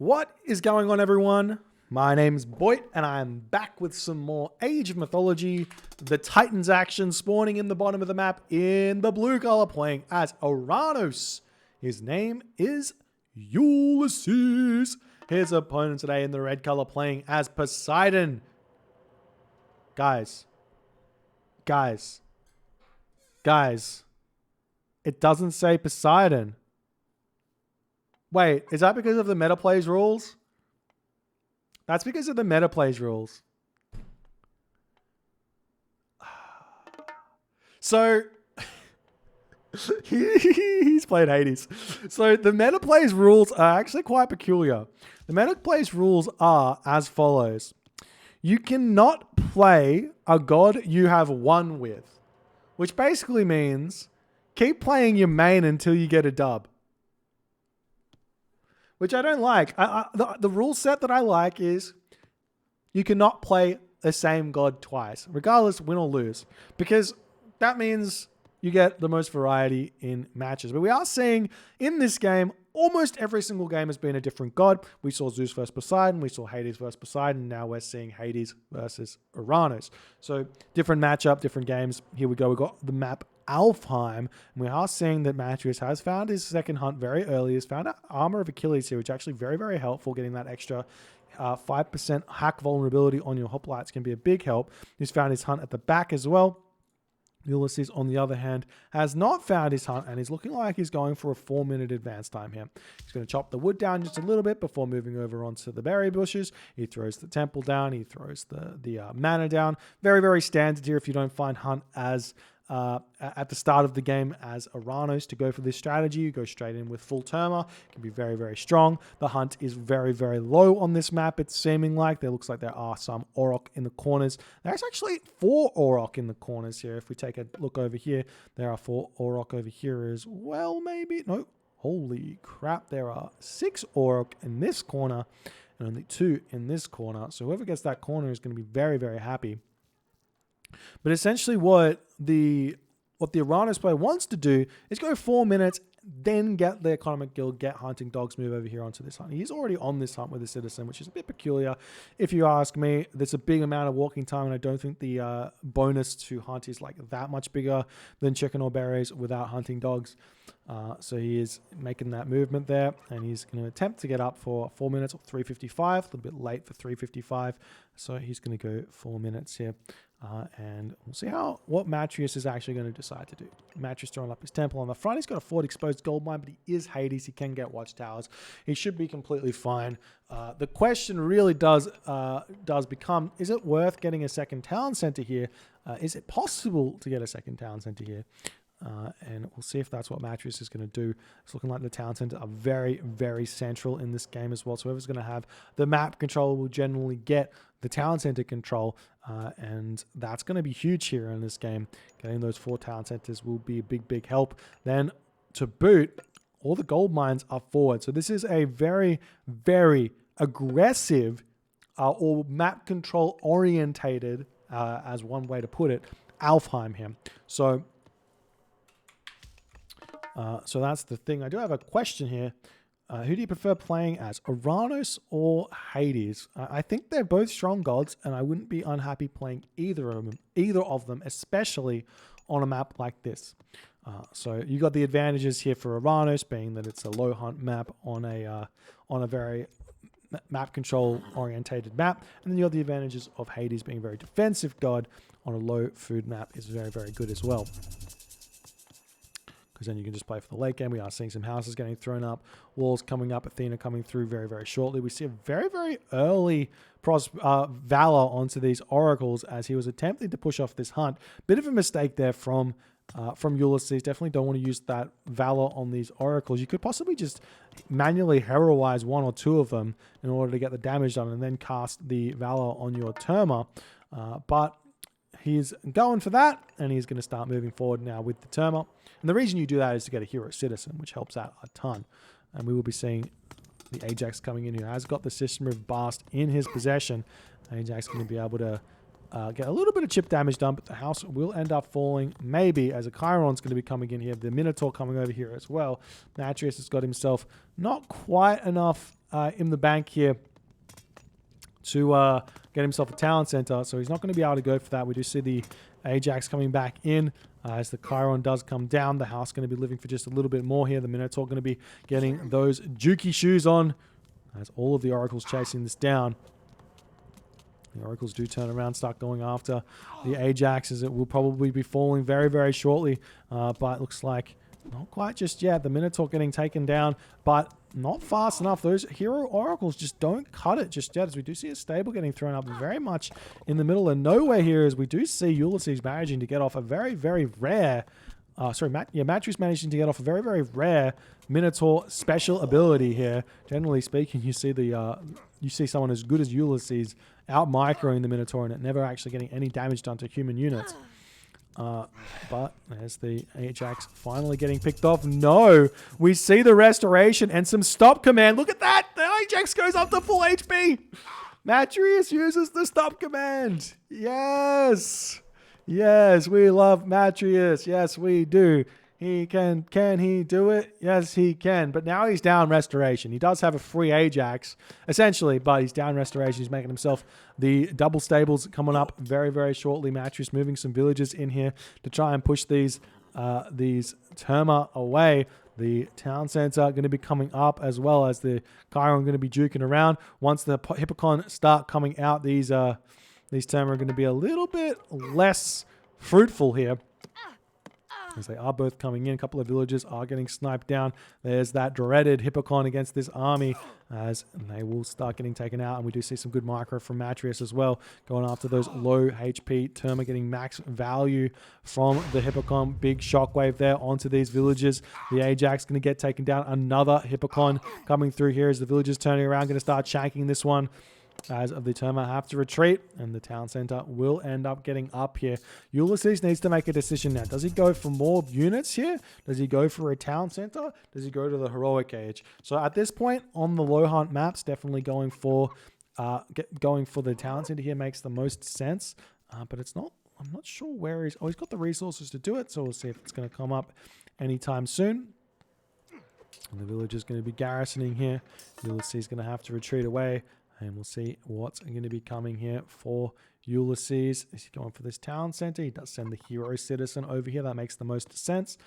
What is going on, everyone? My name's Boit, and I'm back with some more Age of Mythology. The Titans action spawning in the bottom of the map in the blue color, playing as Oranos. His name is Ulysses. His opponent today in the red color, playing as Poseidon. Guys. It doesn't say Poseidon. Wait, is that because of the meta plays rules? That's because of the meta plays rules. So, he's played Hades. So, the meta plays rules are actually quite peculiar. The meta plays rules are as follows. You cannot play a god you have won with, which basically means keep playing your main until you get a dub. Which I don't like. The rule set that I like is you cannot play the same god twice, regardless, win or lose. Because that means you get the most variety in matches. But we are seeing in this game, almost every single game has been a different god. We saw Zeus versus Poseidon. We saw Hades versus Poseidon. Now we're seeing Hades versus Oranos. So different matchup, different games. Here we go. We've got the map Alfheim, and we are seeing that Matreiuss has found his second hunt very early. He's found an Armor of Achilles here, which is actually very, very helpful. Getting that extra 5% hack vulnerability on your hoplites can be a big help. He's found his hunt at the back as well. Ulysses, on the other hand, has not found his hunt, and he's looking like he's going for a 4-minute advance time here. He's going to chop the wood down just a little bit before moving over onto the berry bushes. He throws the temple down. He throws the mana down. Very, very standard here if you don't find hunt as at the start of the game as Oranos to go for this strategy. You go straight in with full Terma. It can be very, very strong. The hunt is very, very low on this map. It's seeming like there looks like there are some Auroch in the corners. There's actually 4 Auroch in the corners here. If we take a look over here, there are 4 Auroch over here as well, maybe. No, holy crap. There are 6 Auroch in this corner and only 2 in this corner. So whoever gets that corner is going to be very, very happy. But essentially what the Oranos player wants to do is go 4 minutes, then get the Economic Guild, get Hunting Dogs, move over here onto this hunt. He's already on this hunt with a Citizen, which is a bit peculiar. If you ask me, there's a big amount of walking time, and I don't think the bonus to hunt is like that much bigger than Chicken or Berries without Hunting Dogs. So he is making that movement there, and he's going to attempt to get up for 4 minutes or 3:55, a little bit late for 3:55. So he's going to go 4 minutes here. And we'll see what Matreiuss is actually going to decide to do. Matreiuss throwing up his temple on the front. He's got a forward exposed gold mine, but he is Hades. He can get watchtowers. He should be completely fine. The question really does become, is it worth getting a second town center here? Is it possible to get a second town center here? And we'll see if that's what Matreiuss is going to do. It's looking like the town center are very, very central in this game as well. So whoever's going to have the map control will generally get the town center control. And that's going to be huge here in this game. Getting those 4 town centers will be a big, big help. Then to boot, all the gold mines are forward. So this is a very, very aggressive or map control orientated, as one way to put it, Alfheim here. So that's the thing. I do have a question here. Who do you prefer playing as, Oranos or Hades? I think they're both strong gods, and I wouldn't be unhappy playing either of them, especially on a map like this. So you got the advantages here for Oranos, being that it's a low hunt map on a very map control orientated map, and then you got the advantages of Hades being a very defensive god on a low food map is very, very good as well. Because then you can just play for the late game. We are seeing some houses getting thrown up, walls coming up, Athena coming through very, very shortly. We see a very, very early Valor onto these oracles as he was attempting to push off this hunt. Bit of a mistake there from Ulysses. Definitely don't want to use that Valor on these oracles. You could possibly just manually heroize 1 or 2 of them in order to get the damage done and then cast the Valor on your Terma. But he's going for that, and he's going to start moving forward now with the Terma. And the reason you do that is to get a hero citizen, which helps out a ton. And we will be seeing the Ajax coming in here. Has got the System of Bast in his possession. Ajax going to be able to get a little bit of chip damage done, but the house will end up falling, maybe, as a Chiron's going to be coming in here. The Minotaur coming over here as well. Matreiuss has got himself not quite enough in the bank here to get himself a town center, so he's not going to be able to go for that. We do see the Ajax coming back in as the Chiron does come down. The house going to be living for just a little bit more here. The Minotaur going to be getting those jukey shoes on as all of the Oracles chasing this down. The Oracles do turn around, start going after the Ajax, as it will probably be falling very, very shortly. But it looks like not quite just yet. The Minotaur getting taken down, but not fast enough. Those hero Oracles just don't cut it just yet, as we do see a stable getting thrown up very much in the middle of nowhere here, as we do see Ulysses managing to get off a very, very rare... Matreiuss managing to get off a very, very rare Minotaur special ability here. Generally speaking, you see someone as good as Ulysses out-microing the Minotaur and it never actually getting any damage done to human units. But there's the Ajax finally getting picked off. No! We see the restoration and some stop command. Look at that! The Ajax goes up to full HP! Matreiuss uses the stop command! Yes! Yes, we love Matreiuss. Yes, we do. He can he do it? Yes, he can. But now he's down restoration. He does have a free Ajax, essentially, but he's down restoration. He's making himself the double stables coming up very, very shortly. Matreiuss moving some villagers in here to try and push these Terma away. The town center going to be coming up, as well as the Chiron going to be duking around. Once the Hippocon start coming out, these Terma are going to be a little bit less fruitful here, as they are both coming in. A couple of villagers are getting sniped down. There's that dreaded Hippocon against this army, as they will start getting taken out. And we do see some good micro from Matreiuss as well, going after those low HP Terma, getting max value from the Hippocon. Big shockwave there onto these villagers. The Ajax going to get taken down. Another Hippocon coming through here as the villagers turning around, going to start shanking this one, as of the Terma have to retreat, and the town center will end up getting up here. Ulysses needs to make a decision now. Does he go for more units here? Does he go for a town center? Does he go to the heroic age? So at this point on the low hunt maps, definitely going for the town center here makes the most sense. But it's not. I'm not sure where he's. Oh, he's got the resources to do it. So we'll see if it's going to come up anytime soon. And the village is going to be garrisoning here. Ulysses is going to have to retreat away. And we'll see what's going to be coming here for Ulysses. Is he going for this town center? He does send the hero citizen over here. That makes the most sense.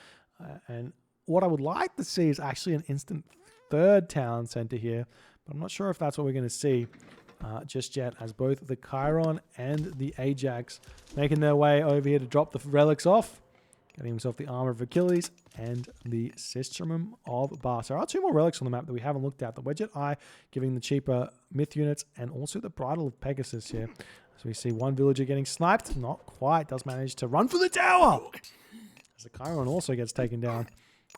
And what I would like to see is actually an instant third town center here. But I'm not sure if that's what we're going to see just yet, as both the Chiron and the Ajax making their way over here to drop the relics off. Getting himself the Armor of Achilles and the Sistrum of Bast. There are two more relics on the map that we haven't looked at. The Wedget Eye giving the cheaper myth units, and also the Bridle of Pegasus here. So we see one villager getting sniped. Not quite. Does manage to run for the tower, as the Chiron also gets taken down.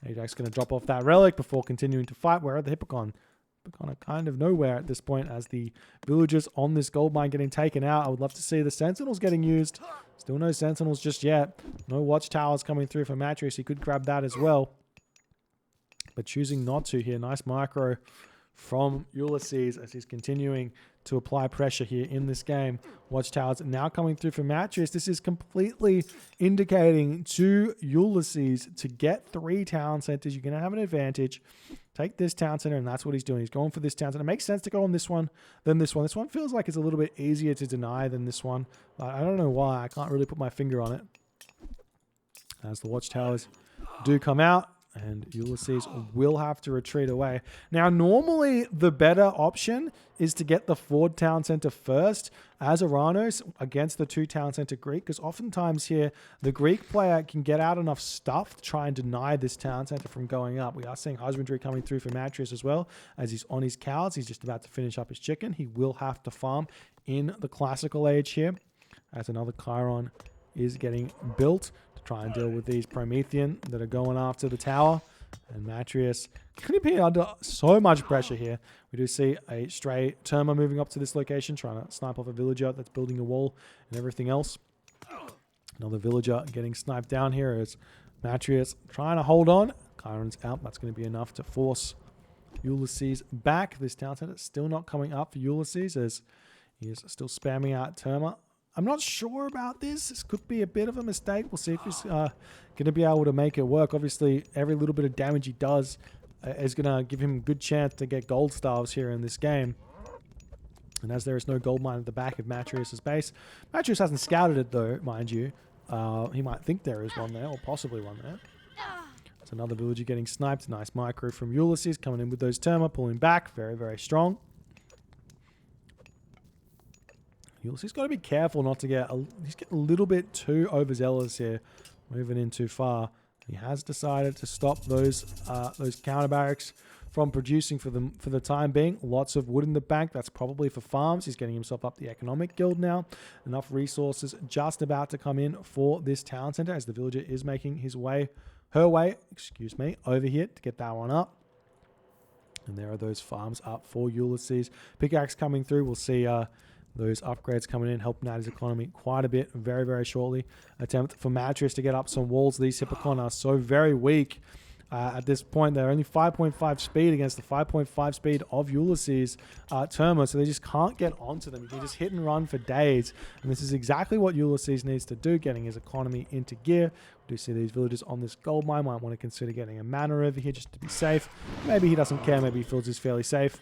Ajax going to drop off that relic before continuing to fight. Where are the Hippocon? Hippocon are kind of nowhere at this point, as the villagers on this gold mine getting taken out. I would love to see the Sentinels getting used. Still no Sentinels just yet. No watchtowers coming through for Matreiuss. He could grab that as well, but choosing not to here. Nice micro from Ulysses as he's continuing to apply pressure here in this game. Watchtowers now coming through for Matreiuss. This is completely indicating to Ulysses to get 3 town centers. You're going to have an advantage. Take this town center, and that's what he's doing. He's going for this town center. It makes sense to go on this one than this one. This one feels like it's a little bit easier to deny than this one. I don't know why. I can't really put my finger on it, as the watchtowers do come out, and Ulysses will have to retreat away. Now, normally the better option is to get the Ford town center first as Oranos against the 2 town center Greek, because oftentimes here the Greek player can get out enough stuff to try and deny this town center from going up. We are seeing husbandry coming through for Matreiuss as well, as he's on his cows. He's just about to finish up his chicken. He will have to farm in the classical age here, as another Chiron is getting built to try and deal with these Promethean that are going after the tower. And Matreiuss going to be under so much pressure here. We do see a stray Terma moving up to this location, trying to snipe off a villager that's building a wall and everything else. Another villager getting sniped down here as Matreiuss trying to hold on. Chiron's out. That's going to be enough to force Ulysses back. This town center still not coming up for Ulysses, as he is still spamming out Terma. I'm not sure about this. This could be a bit of a mistake. We'll see if he's going to be able to make it work. Obviously, every little bit of damage he does is going to give him a good chance to get gold stars here in this game. And as there is no gold mine at the back of Matreiuss' base, Matreiuss hasn't scouted it though, mind you. He might think there is one there, or possibly one there. It's another villager getting sniped. Nice micro from Ulysses coming in with those Terma, pulling back. Very, very strong. Ulysses got to be careful not to get... he's getting a little bit too overzealous here. Moving in too far. He has decided to stop those counter barracks from producing for the time being. Lots of wood in the bank. That's probably for farms. He's getting himself up the economic guild now. Enough resources just about to come in for this town center as the villager is making her way, over here to get that one up. And there are those farms up for Ulysses. Pickaxe coming through. We'll see those upgrades coming in, helping out his economy quite a bit very, very shortly. Attempt for Matreiuss to get up some walls. These Hippocon are so very weak. At this point, they're only 5.5 speed against the 5.5 speed of Ulysses Terma, so they just can't get onto them. You can just hit and run for days, and this is exactly what Ulysses needs to do, getting his economy into gear. We do see these villagers on this gold mine. Might want to consider getting a manor over here just to be safe. Maybe he doesn't care. Maybe he feels he's fairly safe.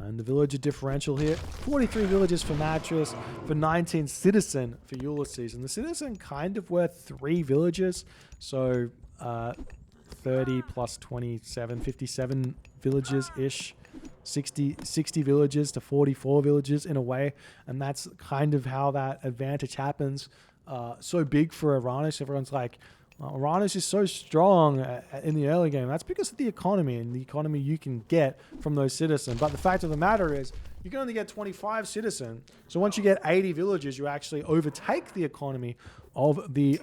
And the villager differential here, 43 villagers for Matreiuss, for 19 citizen for Ulysses. And the citizen kind of worth 3 villagers. So 30 plus 27, 57 villagers-ish. 60 villagers to 44 villagers in a way. And that's kind of how that advantage happens. So big for Oranos. Everyone's like, Oranos is so strong in the early game. That's because of the economy and the economy you can get from those citizens. But the fact of the matter is, you can only get 25 citizens. So once you get 80 villages, you actually overtake the economy of the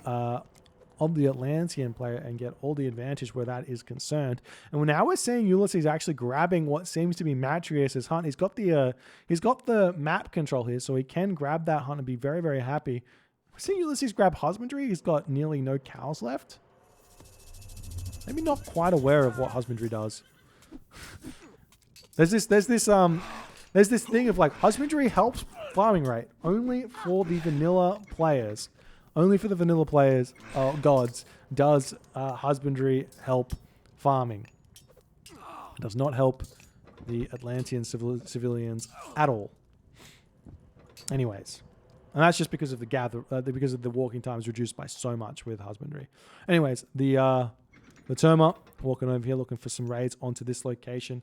Atlantean player and get all the advantage where that is concerned. And now we're seeing Ulysses actually grabbing what seems to be Matreiuss' hunt. He's got the map control here, so he can grab that hunt and be very, very happy. We're seeing Ulysses grab husbandry. He's got nearly no cows left. Maybe not quite aware of what husbandry does. There's this thing of like, husbandry helps farming rate only for the vanilla players. Only for the vanilla players, gods, does husbandry help farming. It does not help the Atlantean civilians at all. Anyways. And that's just because of because of the walking times reduced by so much with husbandry. Anyways, the Terma walking over here looking for some raids onto this location.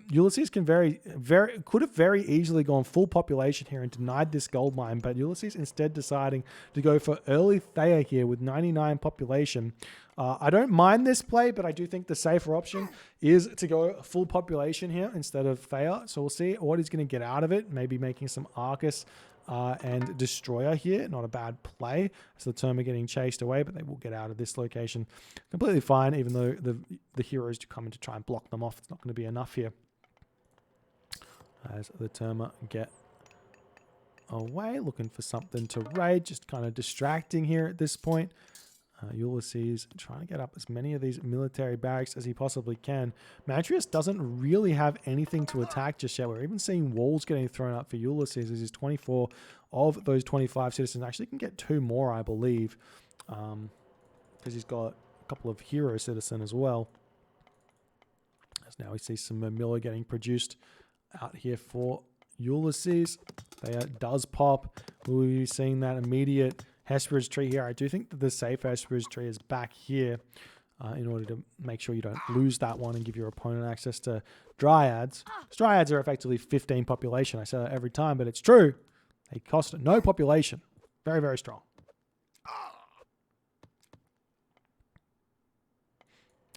Ulysses can could have very easily gone full population here and denied this gold mine, but Ulysses instead deciding to go for early Thea here with 99 population. I don't mind this play, but I do think the safer option is to go full population here instead of Thea. So we'll see what he's going to get out of it. Maybe making some Arcus and Destroyer here. Not a bad play. So the Terma getting chased away, but they will get out of this location completely fine, even though the heroes do come in to try and block them off. It's not going to be enough here. As the Terma get away, looking for something to raid, just kind of distracting here at this point. Ulysses trying to get up as many of these military barracks as he possibly can. Matreiuss doesn't really have anything to attack just yet. We're even seeing walls getting thrown up for Ulysses as he's 24 of those 25 citizens. Actually can get 2 more, I believe, because he's got a couple of hero citizen as well. As now we see some Miller getting produced out here for Ulysses. They does pop. We'll be seeing that immediate Hesperid's tree here. I do think that the safe Hesperid's tree is back here in order to make sure you don't lose that one and give your opponent access to Dryads. Dryads are effectively 15 population. I say that every time, but it's true. They cost no population. Very, very strong.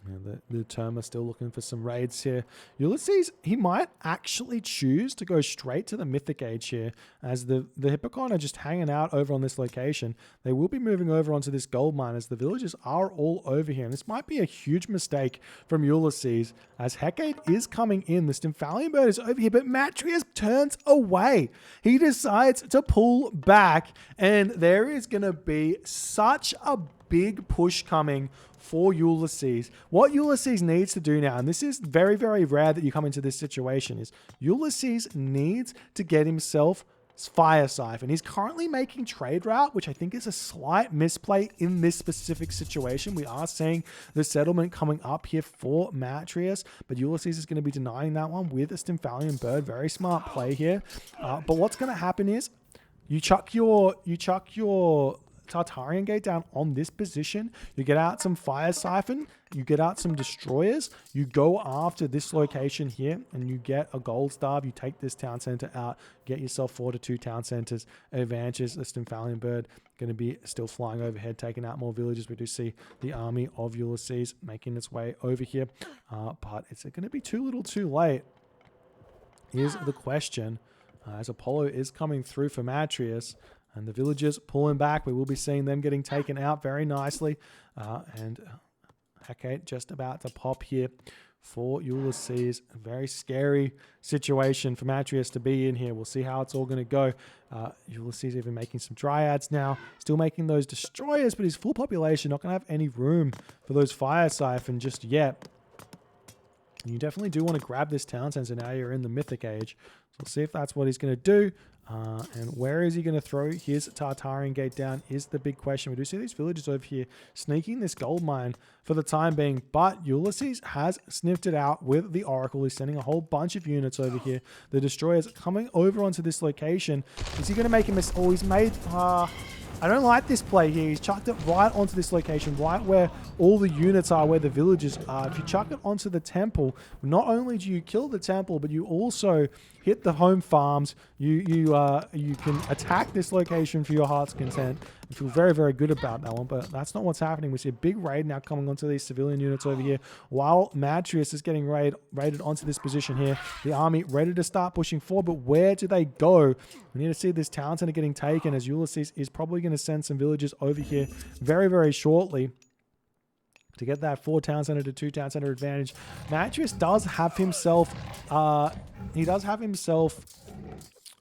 And the Terma still looking for some raids here. Ulysses, he might actually choose to go straight to the Mythic Age here, as the Hippocon are just hanging out over on this location. They will be moving over onto this gold mine as the villagers are all over here. And this might be a huge mistake from Ulysses, as Hecate is coming in. The Stymphalian bird is over here, but Matreiuss turns away. He decides to pull back, and there is going to be such a big push coming for Ulysses. What Ulysses needs to do now, and this is very, very rare that you come into this situation, is Ulysses needs to get himself Fire Siphon. He's currently making trade route, which I think is a slight misplay in this specific situation. We are seeing the settlement coming up here for Matreiuss, but Ulysses is going to be denying that one with a Stymphalian Bird. Very smart play here. But what's going to happen is you chuck your Tartarian Gate down on this position. You get out some Fire Siphon. You get out some Destroyers. You go after this location here, and you get a Gold Starve. You take this town center out. Get yourself 4 to 2 town centers. Advantages. The Stymphalian Bird going to be still flying overhead, taking out more villages. We do see the army of Ulysses making its way over here. But is it going to be too little too late? Here's the question. As Apollo is coming through for Matreiuss, and the villagers pulling back. We will be seeing them getting taken out very nicely. And Hecate just about to pop here for Ulysses. A very scary situation for Matreiuss to be in here. We'll see how it's all going to go. Ulysses even making some Dryads now. Still making those Destroyers, but his full population not going to have any room for those Fire Siphon just yet. And you definitely do want to grab this town center now you're in the Mythic Age. So we'll see if that's what he's going to do. And where is he going to throw his Tartarian Gate down is the big question. We do see these villagers over here sneaking this gold mine for the time being, but Ulysses has sniffed it out with the Oracle. He's sending a whole bunch of units over here. The Destroyers coming over onto this location. Is he going to make a mistake? Oh, he's made... I don't like this play here. He's chucked it right onto this location, right where all the units are, where the villages are. If you chuck it onto the temple, not only do you kill the temple, but you also hit the home farms. You can attack this location for your heart's content. I feel very, very good about that one, but that's not what's happening. We see a big raid now coming onto these civilian units over here, while Matreiuss is getting raided onto this position here. The army ready to start pushing forward, but where do they go? We need to see this town center getting taken, as Ulysses is probably going to send some villagers over here very, very shortly to get that 4 town center to 2 town center advantage. Matreiuss does have himself,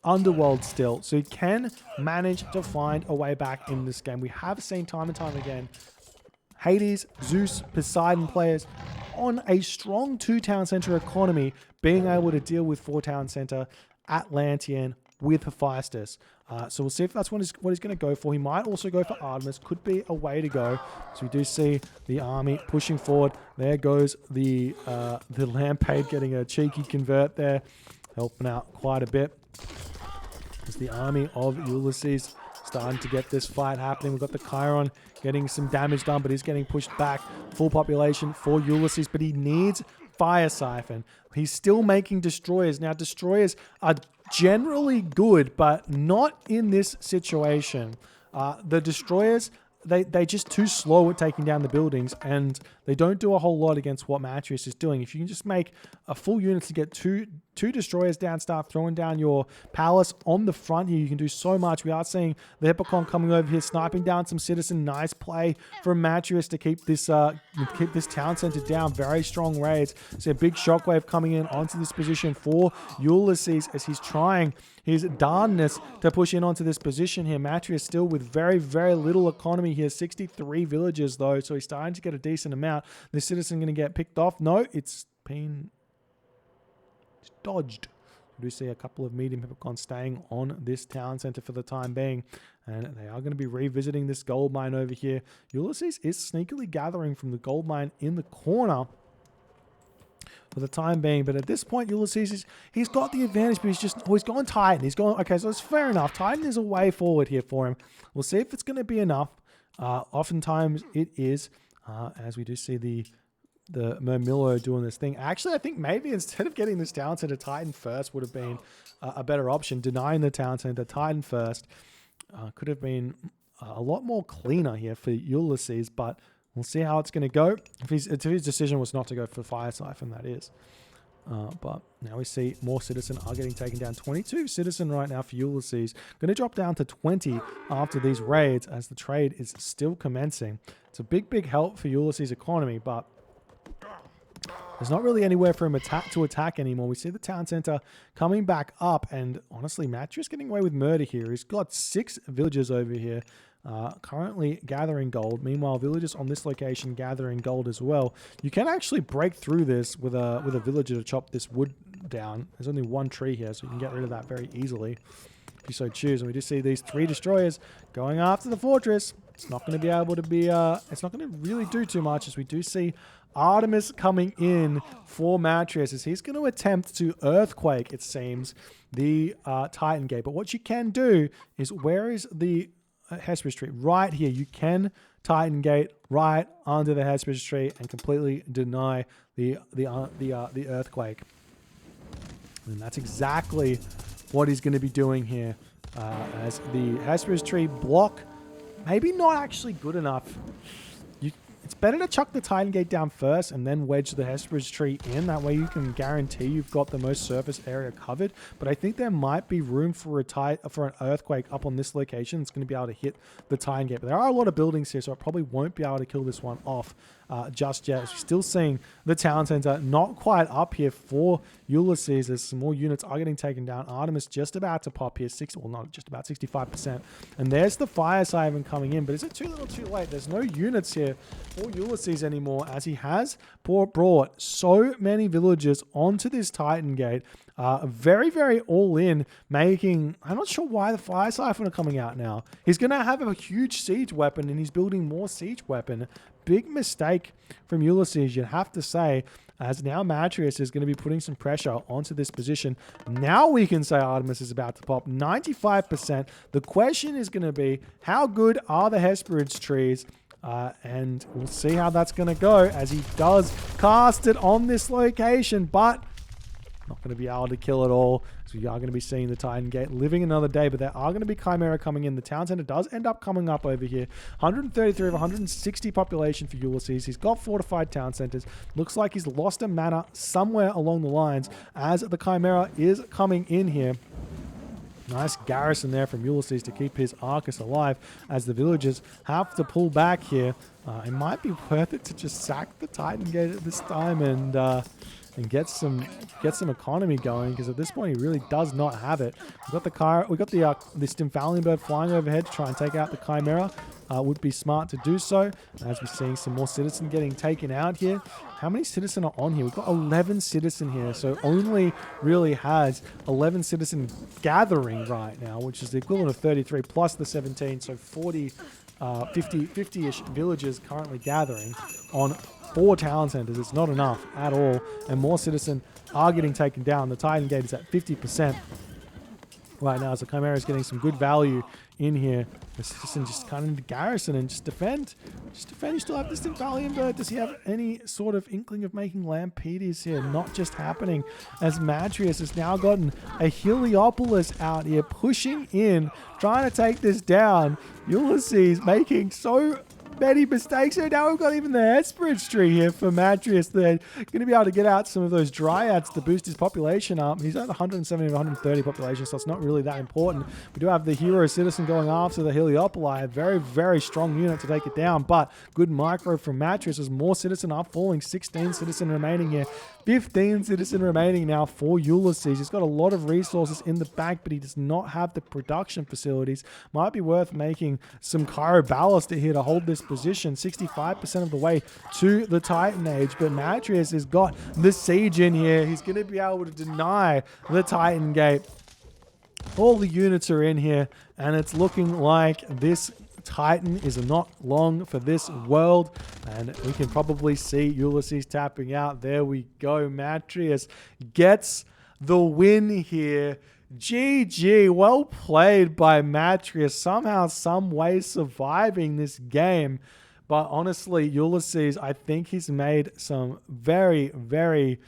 Underworld still, so he can manage to find a way back in this game. We have seen time and time again Hades, Zeus, Poseidon players on a strong 2 town center economy being able to deal with 4 town center Atlantean with Hephaestus. So we'll see if that's what he's going to go for. He might also go for Artemis. Could be a way to go. So we do see the army pushing forward. There goes the Lampade getting a cheeky convert there, helping out quite a bit. As the army of Ulysses starting to get this fight happening. We've got the Chiron getting some damage done, but he's getting pushed back. Full population for Ulysses, but he needs Fire Siphon. He's still making Destroyers. Now, Destroyers are generally good, but not in this situation. The Destroyers, they're just too slow at taking down the buildings, and they don't do a whole lot against what Matreiuss is doing. If you can just make a full unit to get two Destroyers down, start throwing down your palace on the front here, you can do so much. We are seeing the Hippocon coming over here, sniping down some citizen. Nice play from Matreiuss to keep this town center down. Very strong raids. So a big shockwave coming in onto this position for Ulysses as he's trying his darnness to push in onto this position here. Matreiuss still with very, very little economy here. 63 villages though, so he's starting to get a decent amount. The citizen going to get picked off? No, it's been dodged. We do see a couple of medium Hippocons staying on this town center for the time being, and they are going to be revisiting this gold mine over here. Ulysses is sneakily gathering from the gold mine in the corner for the time being, but at this point Ulysses he's got the advantage, but he's going Titan. He's going, okay, so it's fair enough. Titan is a way forward here for him. We'll see if it's going to be enough. Oftentimes it is, as we do see the Murmillo doing this thing. Actually, I think maybe instead of getting this town center, Titan first would have been a better option. Denying the town center, Titan first could have been a lot more cleaner here for Ulysses, but we'll see how it's going to go. If his decision was not to go for Fire Siphon, that is. But now we see more citizen are getting taken down. 22 citizen right now for Ulysses. Going to drop down to 20 after these raids as the trade is still commencing. It's a big, big help for Ulysses' economy, but there's not really anywhere for him to attack anymore. We see the town center coming back up, and honestly, Matreiuss getting away with murder here. He's got 6 villagers over here. Currently gathering gold. Meanwhile, villagers on this location gathering gold as well. You can actually break through this with a villager to chop this wood down. There's only one tree here, so you can get rid of that very easily. if you so choose. And we just see these 3 destroyers going after the fortress. It's not going to be able to be, it's not going to really do too much, as we do see Artemis coming in for Matreiuss, as he's going to attempt to Earthquake, it seems, the Titan Gate. But what you can do is, where is the Hesperus tree? Right here. You can Titan Gate right under the Hesperus tree and completely deny the Earthquake. And that's exactly what he's going to be doing here, as the Hesperus tree block, maybe not actually good enough. It's better to chuck the Titan Gate down first and then wedge the Hesperus tree in. That way you can guarantee you've got the most surface area covered. But I think there might be room for an Earthquake up on this location. It's going to be able to hit the Titan Gate. But there are a lot of buildings here, so it probably won't be able to kill this one off just yet. We're still seeing the town center not quite up here for Ulysses, as some more units are getting taken down. Artemis just about to pop here, not just about, 65%. And there's the fire siren coming in, but is it too little too late? There's no units here for Ulysses anymore, as he has brought so many villagers onto this Titan Gate. Very, very all in, making, I'm not sure why the fire siphon are coming out now. He's going to have a huge siege weapon, and he's building more siege weapon. Big mistake from Ulysses, you'd have to say, as now Matreiuss is going to be putting some pressure onto this position. Now we can say Artemis is about to pop 95%. The question is going to be, how good are the Hesperus trees? And we'll see how that's going to go, as he does cast it on this location, but not going to be able to kill it all. So we are going to be seeing the Titan Gate living another day, but there are going to be Chimera coming in. The town center does end up coming up over here. 133 of 160 population for Ulysses. He's got fortified town centers. Looks like he's lost a mana somewhere along the lines, as the Chimera is coming in here. Nice garrison there from Ulysses to keep his Arcus alive, as the villagers have to pull back here. It might be worth it to just sack the Titan Gate at this time and get some economy going, because at this point he really does not have it. We got the Stymphalian bird flying overhead to try and take out the Chimera. Would be smart to do so, as we're seeing some more citizen getting taken out here. How many citizen are on here? We've got 11 citizen here, so only really has 11 citizen gathering right now, which is the equivalent of 33 plus the 17, so 40, 50-ish villagers currently gathering on 4 town centers. It's not enough at all, and more citizen are getting taken down. The Titan Gate is at 50% right now, so Chimera is getting some good value in here. The citizen just kind of into garrison and just defend. You still have this Stymphalian bird. Does he have any sort of inkling of making Lampedes here? Not just happening, as Matreiuss has now gotten a Heliopolis out here pushing in, trying to take this down. Ulysses making so many mistakes here. Now we've got even the Hesperus tree here for Matreiuss. They're going to be able to get out some of those dryads to boost his population up. He's at 170 to 130 population, so it's not really that important. We do have the hero citizen going after the Heliopoli, a very, very strong unit to take it down, but good micro from Matreiuss as more citizen are falling. 16 citizen remaining here. 15 citizen remaining now for Ulysses. He's got a lot of resources in the bank, but he does not have the production facilities. Might be worth making some Cairo ballast here to hold this position. 65% of the way to the Titan Age, but Matreiuss has got the siege in here. He's going to be able to deny the Titan Gate. All the units are in here, and it's looking like this Titan is not long for this world, and we can probably see Ulysses tapping out. There we go. Matreiuss gets the win here. GG, well played by Matreiuss. Somehow, some way surviving this game. But honestly, Ulysses, I think he's made some very, very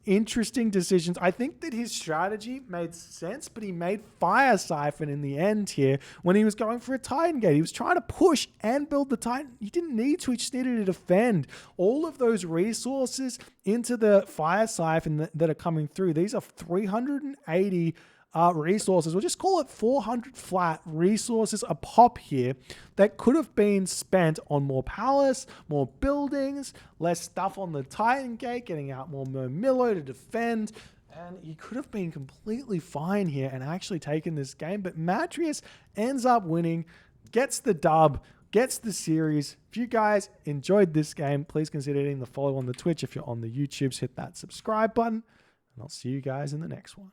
interesting decisions. I think that his strategy made sense, but he made Fire Siphon in the end here when he was going for a Titan Gate. He was trying to push and build the Titan. He didn't need to. He just needed to defend. All of those resources into the Fire Siphon that are coming through. These are 380 resources. We'll just call it 400 flat resources a pop here that could have been spent on more palace, more buildings, less stuff on the Titan Gate, getting out more Murmillo to defend, and he could have been completely fine here and actually taken this game. But Matreiuss ends up winning, gets the dub, gets the series. If you guys enjoyed this game, please consider hitting the follow on the Twitch. If you're on the YouTubes, hit that subscribe button, and I'll see you guys in the next one.